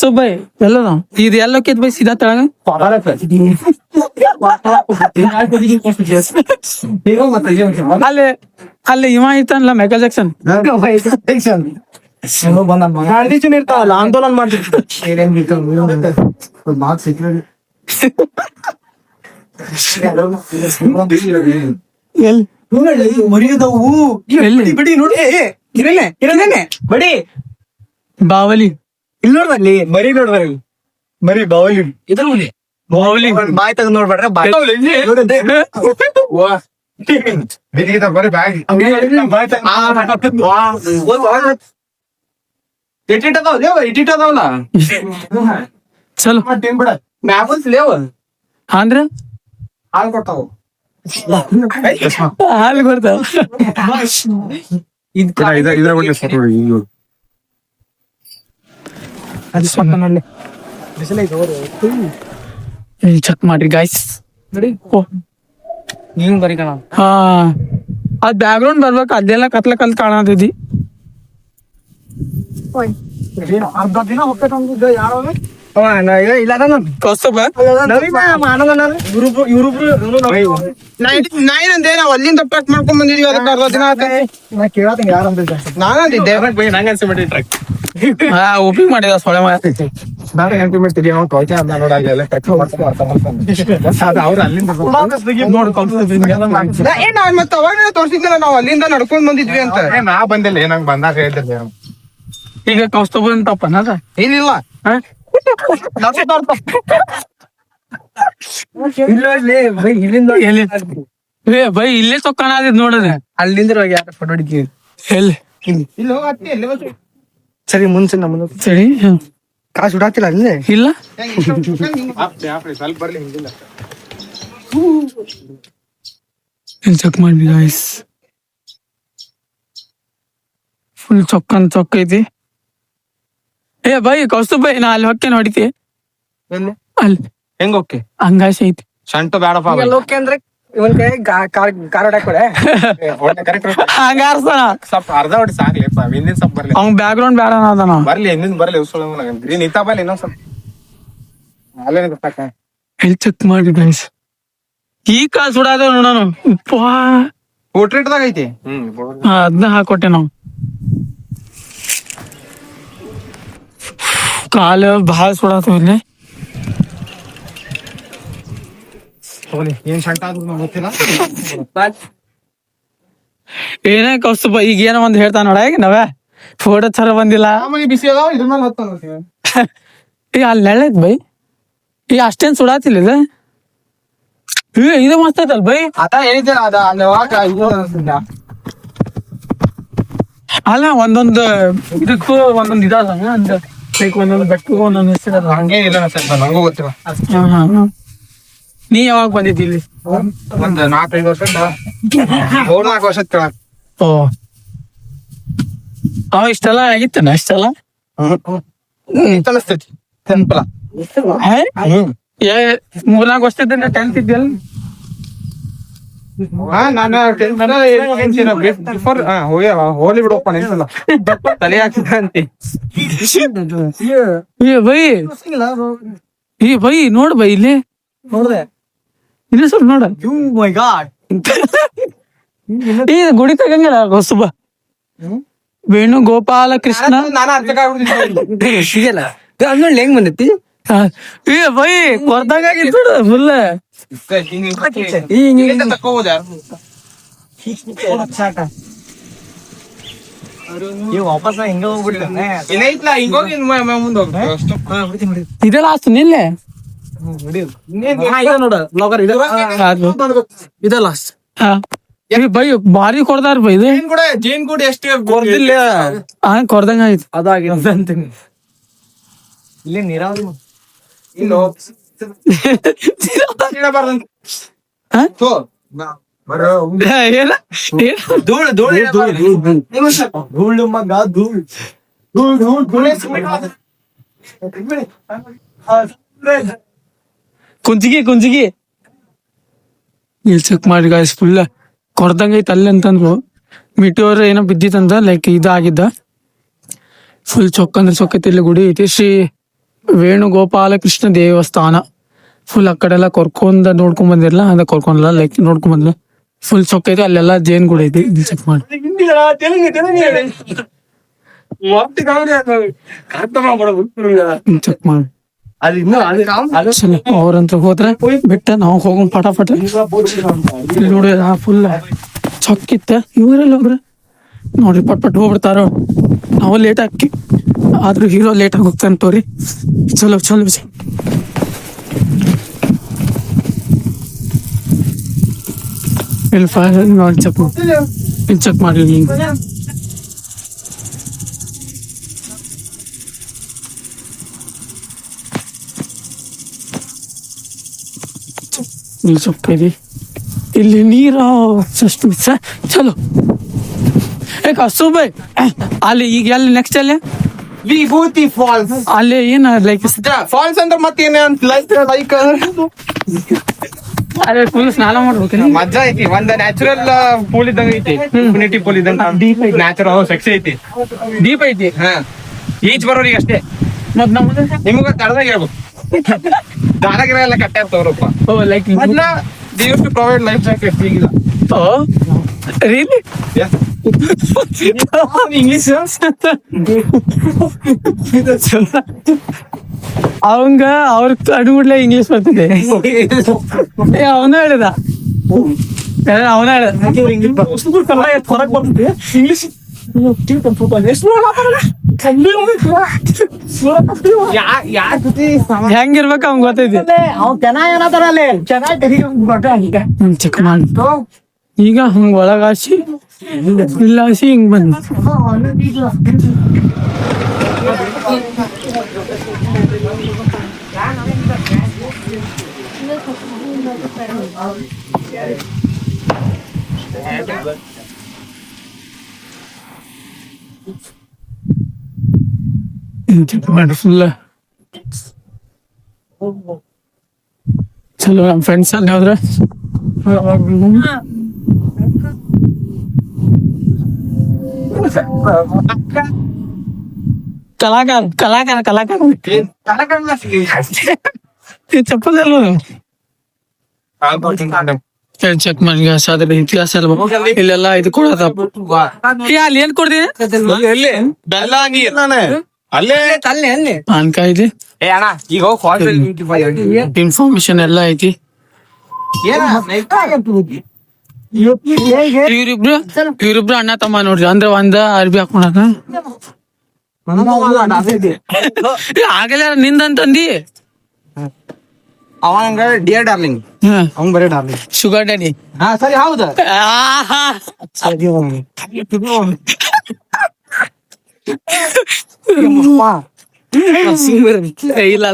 Kaustubh by ಎಲ್ಲದ ಇದು ಎಲ್ಲೋಕೈತ್ by ಸೀದಾ ತೆಳಗ ಅಲ್ಲಿ ಅಲ್ಲಿ ಇವ ಐತನ್ಲ ಮೈಕಲ್ ಜಾಕ್ಸನ್ ಗಾಂಧೀಜಿನ ಇರ್ತಾವಲ್ಲ ಆಂದೋಲನ ಮಾಡ್ತಿರ್ತಾರೆ ಎಲ್ಲಿ ಮರಿಯದವು ಎಲ್ಲಿ ಬಿಡಿ ನೋಡಿ ಇರಲೇನೆ ಬಡಿ ಬಾವಲಿ ಇಲ್ಲಿ ನೋಡ್ಬಲ್ಲಿ ಮರಿ ನೋಡ್ಬರಿ ಮರಿ ಬಾವಲಿ ಇದ್ರ ಬಾವಲಿ ಬಾಯ್ ತೆಗೆದು ನೋಡ್ಬೇಡ್ರೆ ಬಾಯ್ ಇಟ್ಟಿಟ್ಟದವಲ್ಲ ಚಲೋ ಬಿಡ ಮ್ಯಾಪಲ್ಸ್ ಲೇವ ಅಂದ್ರ ಹಾಲು ಕೊಡ್ತಾವ ಹಾಲು ಬರ್ತಾವ ಚೆಕ್ ಮಾಡ್ರಿ ಗಾಯ್ಸ್ ಹಿಂಗ್ ಬರಿ ಕಣ ಹಾ ಅದ್ ಬ್ಯಾಕ್ ಗ್ರೌಂಡ್ ಬರ್ಬೇಕು ಅದೆಲ್ಲ ಕತ್ಲ ಕಲ್ ಕಾಣತಿದ್ದಿ ಅರ್ಧ ದಿನ ಹೋಗ್ಬೇಕಂತ ಯಾರೋ ಇಲ್ಲ ಕೌಸ್ತುಭ ನಾವೇನಂದೇ ನಾವು ಅಲ್ಲಿಂದ ಟ್ರಕ್ ಮಾಡ್ಕೊಂಡ್ ಬಂದಿದೀವಿ ಅದಕ್ಕೆ ಅರ್ಧ ದಿನ ನಾ ಕೇಳತ್ತಂಗ ಯಾರಂದಿದ್ದೆ ನಾನಂದಿದ್ದೆ ನಂಗೆ ಅನ್ಸಿಬಿಟ್ಟಿ ಟ್ರಕ್ ಹಾ ಉಪಯೋಗ ಮಾಡಿದ ಸೊಳೆ ನಾನು ಹೆಂಗ್ ಮಾಡ್ತಿದ್ದೆ ಅವ್ನು ಕೌಚೆ ಅಂತ ನೋಡಾಗಲ್ಲ ಅವ್ರು ಅಲ್ಲಿಂದ ಮತ್ತೆ ಅವಾಗ ತೋರಿಸಿದ್ನಲ್ಲ ನಾವು ಅಲ್ಲಿಂದ ನಡ್ಕೊಂಡ್ ಬಂದಿದ್ವಿ ಅಂತ ನಾ ಬಂದಿಲ್ಲ ನಂಗೆ ಬಂದಾಗ ಹೇಳಿದ್ದೆ ಈಗ ಕೌಸ್ತುಭ ತಪ್ಪನ ಏನಿಲ್ಲ ಇಲ್ಲಿಂದ ಏ ಬೈ ಇಲ್ಲೇ ಸೊಕ್ಕಣ ನೋಡದೆ ಅಲ್ಲಿಂದ ಯಾರ ಫೋಟೋ ಹೊಡಿತೀವಿ ಎಲ್ಲಿ ಸರಿ ಮುಂಚೆ ನಮ್ಮದು ಸರಿ ಕಾಸು ಉಡಾತಿಲ್ಲ ಅಲ್ಲೇ ಇಲ್ಲ ಸ್ವಲ್ಪ ಬರ್ಲಿ ಹಿಂದಿಲ್ಲ ಚೆಕ್ ಮಾಡಿ ಗಾಯ್ಸ್ ಫುಲ್ ಚೊಕ್ಕನ್ ಚೊಕ್ಕ ಐತಿ ಏ ಬೈ ಕೌಸ್ತುಭ್ ಬೈ ನಾ ಅಲ್ಲಿ ಹೊಕ್ಕೇನ್ ಹೊಡಿತಿ ಅಲ್ಲಿ ಹೆಂಗ ಓಕೆ ಹಂಗಾಯ್ಸ್ ಐತಿ ಶಂಟು ಬೇಡಪ್ಪ ಓಕೆ ಅಂದ್ರೆ ಇವನ್ ಕೈ ಕಾರ್ ಹೊಡಾಕೊಡೆ ಹಂಗಾರ್ಸಣ ಸ್ವಲ್ಪ ಅರ್ಧ ಹೊಡಿ ಸಾಕ್ಲಿಪ್ಪ ಹಿಂದಿನ ಸ್ವಲ್ಪ ಬರ್ಲಿ ಅವ್ನ್ ಬ್ಯಾಕ್ ಗ್ರೌಂಡ್ ಬೇಡ ಅದಾನ ಬರ್ಲಿ ಹಿಂದಿನ ಬರ್ಲಿ ಉಸ್ಕೊಳ್ಳೋ ಗ್ರೀನ್ ಇತ್ತ ಬರ್ಲಿ ಇನ್ನೊಂದ್ ಸ್ವಲ್ಪ ಅಲ್ಲೇ ಗೊತ್ತಾಕ ಎಲ್ಲಿ ಚೆಕ್ ಮಾಡಿ ಗೈಸ್ ಈ ಕಾಸು ಸುಡಾದ ನೋಡೋಣ ಪೋರ್ಟ್ರೇಟ್ದಾಗ ಐತಿ ಅದನ್ನ ಹಾಕೊಟ್ಟೆ ನಾವು ಕಾಲು ಭಾಳ ಸುಡಾತವ ಇಲ್ಲಿ ಏನ್ ಶಂಟ ಆದ್ರೂ ಗೊತ್ತಿಲ್ಲ ಏನೇ ಕೌಸ್ತುಭ ಈಗ ಏನೋ ಒಂದ್ ಹೇಳ್ತಾನ ನೋಡ ಈಗ ನಾವೇ ಫೋಟೋ ಚರ ಬಂದಿಲ್ಲ ಬಿಸಿ ಅದಾವ ಇದ್ರ ಮೇಲೆ ಹತ್ತಾನ ಈಗ ಅಲ್ಲಿ ನೆಳ್ಳೈತ್ ಬೈ ಈಗ ಅಷ್ಟೇನ್ ಸುಡಾತಿಲ್ಲ ಇದು ಇದು ಮಸ್ತ್ ಐತಲ್ ಬೈ ಅದ ಹೇಳಿದ್ದೆ ಅದ ಅಲ್ಲ ಒಂದೊಂದು ಇದಕ್ಕೂ ಒಂದೊಂದು ಇದಾದ ಅಂದ ಲೈಕ್ ಒಂದೊಂದು ಬೆಟ್ಟಗೂ ಒಂದೊಂದು ಹೆಸರು ಹಂಗೆ ಇಲ್ಲ ಸ್ವಲ್ಪ ನಂಗೂ ಗೊತ್ತಿಲ್ಲ ನೀ ಯಾವಾಗ ಬಂದಿದ್ದಿ ಇಲ್ಲಿ ಒಂದ್ 4-5 ವರ್ಷ 4-4 ವರ್ಷ ಕೇಳಕ್ ಓ ಅವ ಇಷ್ಟೆಲ್ಲ ಆಗಿತ್ತನ ಇಷ್ಟೆಲ್ಲ ಅನಿಸ್ತೈತಿ ಸಿಂಪಲ್ 3-4 ವರ್ಷದಿಂದ 10th ಇದ್ಯಲ್ಲ ನಾನು ಹೋಲಿ ಬಿಡಪ್ಪ ನೆನ್ಸಲ್ಲ ತಲೆ ಹಾಕಿದ ಅಂತಿ ಬೈ ಈ ಬೈ ನೋಡ್ ಬೈ ಇಲ್ಲಿ ನೋಡ್ದೆ ಇನ್ನೂ ಸ್ವಲ್ಪ ನೋಡ ಮೈ ಗಾಡ್ ಈ ಗುಡಿ ತಗಂಗಿಲ್ಲ ಕೌಸ್ತುಭ ವೇಣು ಗೋಪಾಲ ಕೃಷ್ಣ ನಾನು ಅರ್ಥ ಸಿಗಲ್ಲ ಅಂದ್ಮೇಲೆ ಹೆಂಗ್ ಬಂದೈತಿ ಏ ಬೈ ಕೊರ್ದಂಗಾಗಿತ್ತು ಫುಲ್ ವಾಪಸ್ ಹಿಂಗ ಹೋಗ್ಬಿಡ್ತಾನೆ ಇದೆಲ್ಲ ಆಸ್ತು ನಿಲ್ಲೆ ನೋಡ ಬ್ಲಾಗರ್ ಇದೆ ಲಾಸ್ಟ್ ಬೈ ಭಾರಿ ಕೊಡ್ದಾರ ಬೈ ಇದು ಜೇನ್ ಕೂಡ ಎಷ್ಟು ಕೊಡ್ದಿಲ್ಲ ಕೊರ್ದಂಗ ಆಯ್ತು ಅದಾಗಿದೆ ಅಂತೀನಿ ಇಲ್ಲಿ ನೀರಾವರಿ ಇಲ್ಲೋ ಧೂಳು ಮಗ ಕುಂಚಿಗಿ ಇಲ್ಲಿ ಚೆಕ್ ಮಾಡಿ ಗಾಯ್ಸ್ ಫುಲ್ ಕೊಡ್ದಂಗ ಐತೆ ಅಲ್ಲಿ ಅಂತಂದ್ರು ಮಿಟೋರ್ ಏನೋ ಬಿದ್ದಿತ್ತಂತ ಲೈಕ್ ಇದಾಗಿದ್ದ ಫುಲ್ ಚೊಕ್ಕ ಅಂದ್ರೆ ಚೊಕ್ಕ ಐತಿ ಇಲ್ಲಿ ಗುಡಿ ಐತಿ ಶ್ರೀ ವೇಣುಗೋಪಾಲಕೃಷ್ಣ ದೇವಸ್ಥಾನ. ಫುಲ್ ಆ ಕಡೆ ಎಲ್ಲ ನೋಡ್ಕೊಂಡ್ ಬಂದಿರಲ್ಲ, ಅದ ಕರ್ಕೊಂಡಲ್ಲ ಲೈಕ್ ನೋಡ್ಕೊಂಡ್ ಬಂದ್ಲ. ಫುಲ್ ಚೊಕ್ಕ ಐತಿ, ಅಲ್ಲೆಲ್ಲ ಜೇನ್ ಕೂಡ ಐತಿ. ಇಲ್ಲಿ ಚೆಕ್ ಮಾಡಿ. ಚೆಕ್ ಮಾಡಿ. ಚಲೋ ಅವ್ರಂತ ಹೋದ್ರೆ ಬಿಟ್ಟ ನಾವು ಹೋಗೋಣ ಪಟಾಪಟ. ಇಲ್ಲಿ ನೋಡಿ ಫುಲ್ ಚೊಕ್ಕಿತ್ತ. ಇವರೆಲ್ಲ ಹೋಗ್ರ ನೋಡ್ರಿ ಪಟ್ ಪಟ್ ಹೋಗ್ಬಿಡ್ತಾರ. ನಾವು ಲೇಟ್ ಹಾಕಿ ಆದ್ರೂ ಹೀರೋ ಲೇಟ್ ಆಗಿ ಹೋಗ್ತಾನೆ ತೋರಿ. ಚಲೋ ಚಲೋ ಇಲ್ಲಿ ನೋಡಿ ಚೆಕ್ ಇಲ್ಲಿ ಚೆಕ್ ಮಾಡಿ. ಇಲ್ಲಿ ಚೊಕ್ಕ ಇಲ್ಲಿ ನೀರು ಅಷ್ಟು ಚಲೋ. ಸುಬೈ ಅಲ್ಲಿ ಈಗ ಎಲ್ಲಿ ನೆಕ್ಸ್ಟ್ ಅಲ್ಲಿ ವಿಭೂತಿ ಫಾಲ್ಸ್. ಅಲ್ಲಿ ಏನ ಲೈಕ್ ಫಾಲ್ಸ್ ಅಂದ್ರೆ ಮತ್ತೇನ ಲೈಕ್ ಅದೇ ಫುಲ್ ಸ್ನಾನ ಮಾಡ್ಬೇಕು. ಮಜಾ ಐತಿ. ಒಂದ್ ನ್ಯಾಚುರಲ್ ಪೂಲ್ ಇದ್ದಂಗ ಐತಿ, ಇಮ್ಯುನಿಟಿ ಪೂಲ್ ಇದ್ದಂಗ. ನ್ಯಾಚುರಲ್ ಸೆಕ್ಸಿ ಐತಿ, ಡೀಪ್ ಐತಿ. ಈಚ್ ಬರೋರಿಗೆ ಅಷ್ಟೇ. ಮತ್ ನಮ್ದು ನಿಮಗ ತಡದಾಗ ಹೇಳ್ಬೇಕು. ದಾರಾಗಿರ ಎಲ್ಲ ಕಟ್ಟಾರ ತಗೋರಪ್ಪ. ಲೈಕ್ ಮೊದ್ಲ they use to provide life jacket. ಈಗಿಲ್ಲ ರಿಯಲಿ ಇಂಗ್ಲಿಷ್ ಅವಂಗ ಅವ್ರ ಅಡುಗುಡ್ಲೆ ಇಂಗ್ಲಿಷ್ ಬರ್ತಿದೆ. ಅವನ ಹೇಳಿದ ಅವನ ಹೊರಗ್ ಬರ್ತದೆ ಇಂಗ್ಲಿಷ್. ಹೆಂಗಿರ್ಬೇಕು ಅವ್ನ್ ಗೊತ್ತೈತಿ. ಚೆಕ್ ಮಾಡಿ. ಈಗ ಹಂಗ ಒಳಗಾಸಿ ಇಲ್ಲ ಹಾಸಿ ಹಿಂಗ್ ಬಂದ್ ಚೆಕ್ ಮಾಡಿ ಫುಲ್ ಚಲೋ. ನಮ್ಮ ಫ್ರೆಂಡ್ಸ್ ಅಲ್ಲಿ ಹೋದ್ರೆ ಕಲಾಕಾರ ಕಲಾಕಾರ ಕಲಾಕಾರ ಚಪ್ಪಲ್ ಚೆಕ್ ಮಾಡಿ. ಅದ್ರ ಇತಿಹಾಸ ಇಲ್ಲೆಲ್ಲ ಇದು ಕೊಡೋದ. ಅಲ್ಲಿ ಏನ್ ಕೊಡ್ತೀನಿ ಬೆಲ್ಲ ನೀರ್ ಅಲ್ಲೇ ಪಾನ್ಕ ಐತಿ. ಅಣ್ಣ ಈಗ ಇನ್ಫಾರ್ಮೇಶನ್ ಎಲ್ಲ ಐತಿ. ಇವ್ರಿಬ್ರು ಅಣ್ಣ ತಮ್ಮ ನೋಡ್ರಿ. ಅಂದ್ರೆ ಒಂದ ಅರ್ಬಿ ಹಾಕೊಂಡ ಆಗಲ್ಲ ನಿಂದಂತಂದಿ. ಅವಂಗ ಡಿಯರ್ ಡಾರ್ಲಿಂಗ್, ಅವ್ನ್ ಬರೀ ಡಾರ್ಲಿಂಗ್. Sugar daddy. ಹಾ ಸರಿ ಹೌದಾ. ಇಲ್ಲ